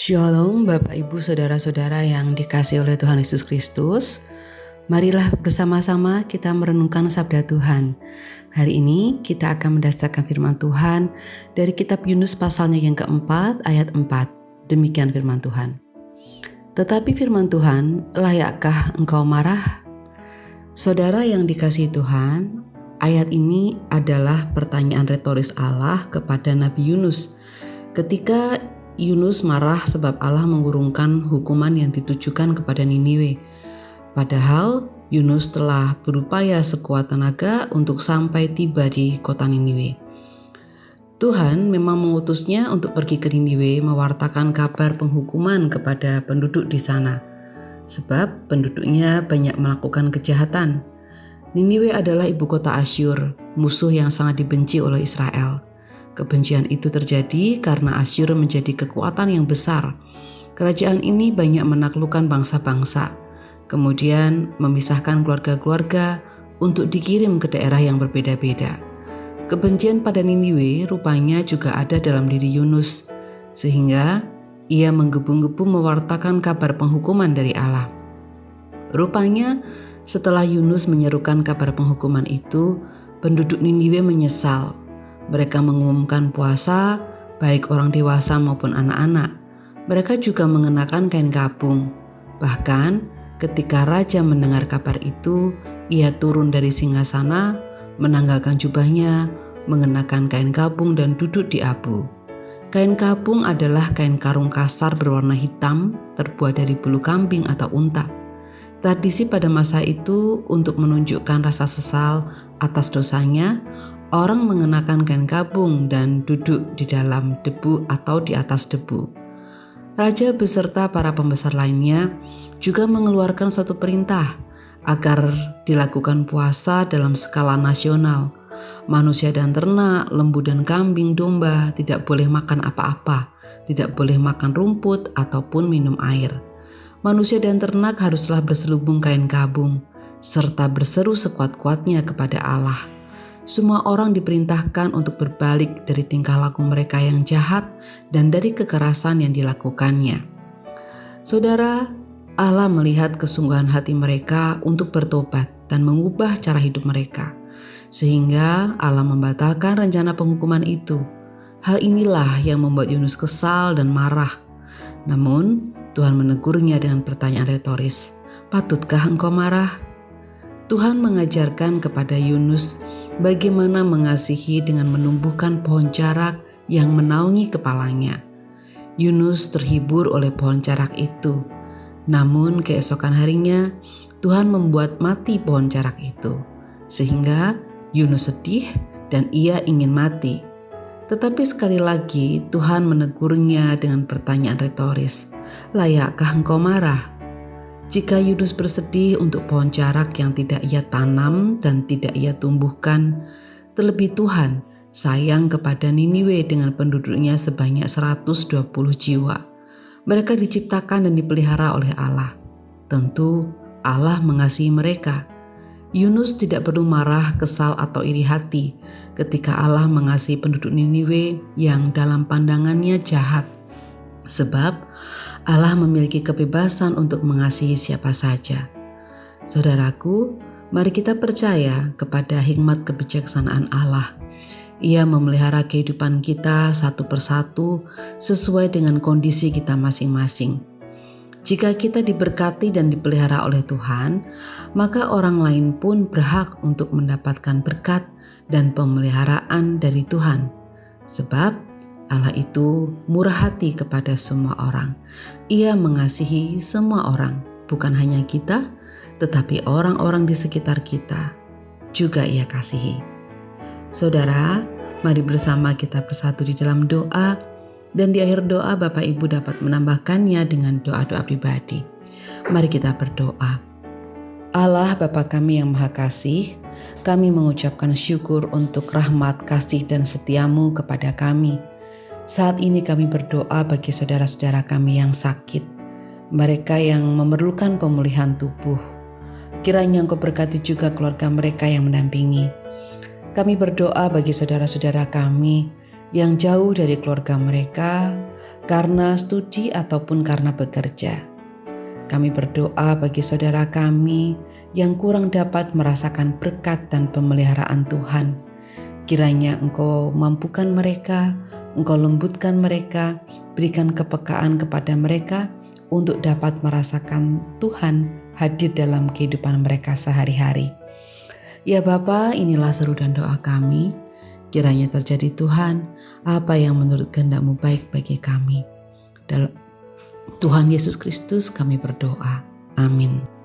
Shalom Bapak Ibu Saudara-saudara yang dikasihi oleh Tuhan Yesus Kristus. Marilah bersama-sama kita merenungkan sabda Tuhan. Hari ini kita akan mendasarkan firman Tuhan dari kitab Yunus pasalnya yang keempat ayat 4. Demikian firman Tuhan. Tetapi firman Tuhan, layakkah engkau marah? Saudara yang dikasihi Tuhan, ayat ini adalah pertanyaan retoris Allah kepada Nabi Yunus. Ketika Yunus marah sebab Allah mengurungkan hukuman yang ditujukan kepada Niniwe. Padahal Yunus telah berupaya sekuat tenaga untuk sampai tiba di kota Niniwe. Tuhan memang mengutusnya untuk pergi ke Niniwe mewartakan kabar penghukuman kepada penduduk di sana. Sebab penduduknya banyak melakukan kejahatan. Niniwe adalah ibu kota Asyur, musuh yang sangat dibenci oleh Israel. Kebencian itu terjadi karena Asyur menjadi kekuatan yang besar. Kerajaan ini banyak menaklukkan bangsa-bangsa, kemudian memisahkan keluarga-keluarga untuk dikirim ke daerah yang berbeda-beda. Kebencian pada Niniwe rupanya juga ada dalam diri Yunus, sehingga ia menggebu-gebu mewartakan kabar penghukuman dari Allah. Rupanya setelah Yunus menyerukan kabar penghukuman itu, penduduk Niniwe menyesal. Mereka mengumumkan puasa, baik orang dewasa maupun anak-anak. Mereka juga mengenakan kain kabung. Bahkan ketika raja mendengar kabar itu, ia turun dari singgasana, menanggalkan jubahnya, mengenakan kain kabung dan duduk di abu. Kain kabung adalah kain karung kasar berwarna hitam, terbuat dari bulu kambing atau unta. Tradisi pada masa itu untuk menunjukkan rasa sesal atas dosanya, orang mengenakan kain kabung dan duduk di dalam debu atau di atas debu. Raja beserta para pembesar lainnya juga mengeluarkan suatu perintah agar dilakukan puasa dalam skala nasional. Manusia dan ternak, lembu dan kambing, domba tidak boleh makan apa-apa, tidak boleh makan rumput ataupun minum air. Manusia dan ternak haruslah berselubung kain kabung, serta berseru sekuat-kuatnya kepada Allah. Semua orang diperintahkan untuk berbalik dari tingkah laku mereka yang jahat dan dari kekerasan yang dilakukannya. Saudara, Allah melihat kesungguhan hati mereka untuk bertobat dan mengubah cara hidup mereka, sehingga Allah membatalkan rencana penghukuman itu. Hal inilah yang membuat Yunus kesal dan marah. Namun, Tuhan menegurnya dengan pertanyaan retoris, "Patutkah engkau marah?" Tuhan mengajarkan kepada Yunus bagaimana mengasihi dengan menumbuhkan pohon carak yang menaungi kepalanya. Yunus terhibur oleh pohon carak itu. Namun keesokan harinya Tuhan membuat mati pohon carak itu, sehingga Yunus sedih dan ia ingin mati. Tetapi sekali lagi Tuhan menegurnya dengan pertanyaan retoris, "Layakkah engkau marah?" Jika Yunus bersedih untuk pohon carak yang tidak ia tanam dan tidak ia tumbuhkan, terlebih Tuhan sayang kepada Niniwe dengan penduduknya sebanyak 120 jiwa. Mereka diciptakan dan dipelihara oleh Allah. Tentu Allah mengasihi mereka. Yunus tidak perlu marah, kesal atau iri hati ketika Allah mengasihi penduduk Niniwe yang dalam pandangannya jahat. Sebab Allah memiliki kebebasan untuk mengasihi siapa saja. Saudaraku, mari kita percaya kepada hikmat kebijaksanaan Allah. Ia memelihara kehidupan kita satu persatu sesuai dengan kondisi kita masing-masing. Jika kita diberkati dan dipelihara oleh Tuhan, maka orang lain pun berhak untuk mendapatkan berkat dan pemeliharaan dari Tuhan. Sebab Allah itu murah hati kepada semua orang. Ia mengasihi semua orang, bukan hanya kita, tetapi orang-orang di sekitar kita juga Ia kasihi. Saudara, mari bersama kita bersatu di dalam doa, dan di akhir doa Bapak Ibu dapat menambahkannya dengan doa-doa pribadi. Mari kita berdoa. Allah Bapa kami yang Maha Kasih, kami mengucapkan syukur untuk rahmat, kasih, dan setiamu kepada kami. Saat ini kami berdoa bagi saudara-saudara kami yang sakit, mereka yang memerlukan pemulihan tubuh. Kiranya Engkau berkati juga keluarga mereka yang mendampingi. Kami berdoa bagi saudara-saudara kami yang jauh dari keluarga mereka karena studi ataupun karena bekerja. Kami berdoa bagi saudara kami yang kurang dapat merasakan berkat dan pemeliharaan Tuhan. Kiranya Engkau mampukan mereka, Engkau lembutkan mereka, berikan kepekaan kepada mereka untuk dapat merasakan Tuhan hadir dalam kehidupan mereka sehari-hari. Ya Bapa, inilah seru dan doa kami. Kiranya terjadi Tuhan apa yang menurut kehendak-Mu baik bagi kami. Dalam Tuhan Yesus Kristus kami berdoa. Amin.